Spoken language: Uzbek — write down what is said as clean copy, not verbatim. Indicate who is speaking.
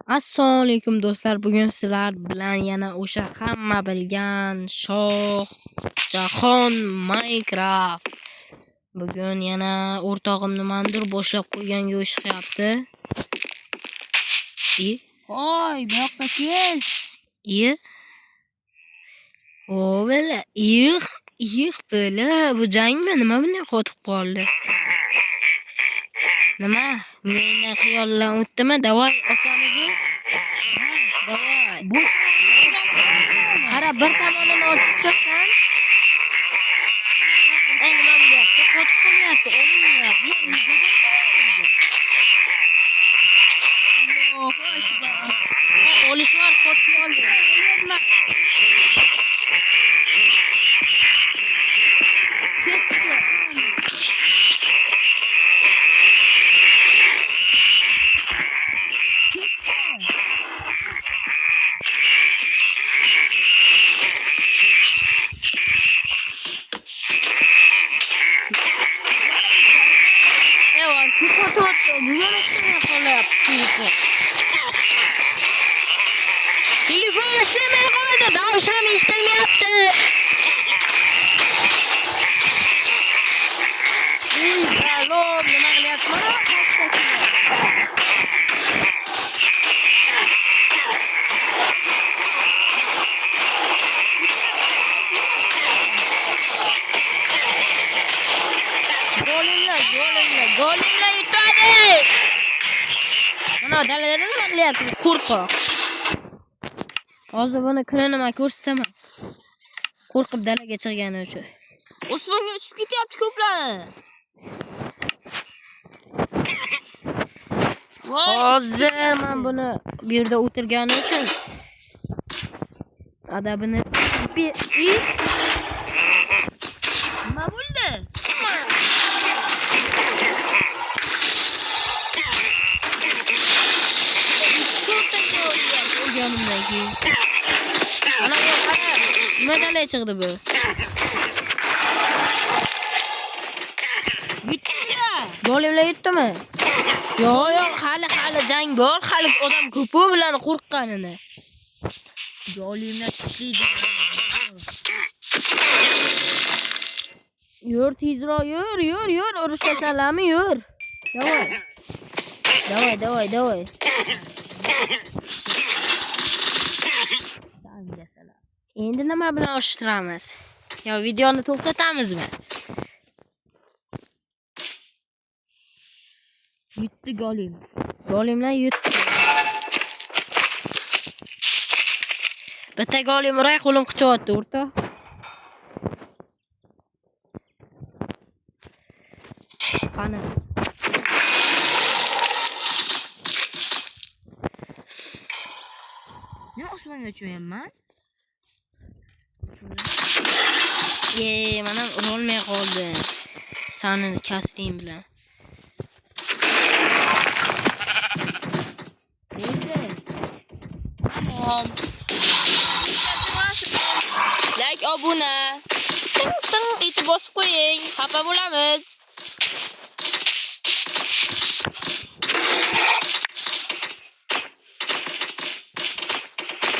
Speaker 1: Assalomu alaykum do'stlar. Bugun sizlar bilan yana o'sha hamma bilgan Shohjahon Minecraft. Bugun yana o'rtog'im nimanidir boshlab qo'yganga o'xshayapti.
Speaker 2: Voy, bu yoqqa kel.
Speaker 1: O'vela, bela, bu jangmi? Nima bunday qotib qoldi? Nima? Menga xiyollan o'tdimi? Davay ochamiz. Davay. Bu qara bir tomonini ochib tursan. Nima bo'lyapti? Qotib qolyapti. Olmayapti. Olish var, qotib qoldi. Telefon ishlamay qoldi. Davsham ishlamayapti. Salom, nima qilyapsiz? Golimlar yutadi. Mana dalada nima qilyapsiz? Qo'rqoq. Hozir buni kunini ko'rsataman. Qo'rqib dalaga chiqgani uchun.
Speaker 2: Osmonga uchib ketyapti ko'plari.
Speaker 1: Hozir men buni bu yerda o'tirgani uchun adabini
Speaker 2: Nima bo'ldi?
Speaker 1: Ana yo'q, qara. Nima dalay chiqdi bu?
Speaker 2: Yutdinglar.
Speaker 1: Golimlar yutdimi? Yo'q, hali jang bor, hali odam ko'p bilan qo'rqqanini.
Speaker 2: Golimlar kuchli.
Speaker 1: Yur tezroq, yur, urushasanlarmi, yur. Davay. Endi nima bilan oshtiramiz? Yo, videoni to'xtatamizmi? Yutdi golim. Golimlar yutdi. Bitta golim uray qo'lim qichiyapti, o'rta. Qani.
Speaker 2: Ne osmonga uchmayapman?
Speaker 1: Mana urolmay qoldi. Sanini kasting bilan.
Speaker 2: Tamam. Like, obuna. Ting ting etib bosib qo'ying. Xafa bo'lamiz.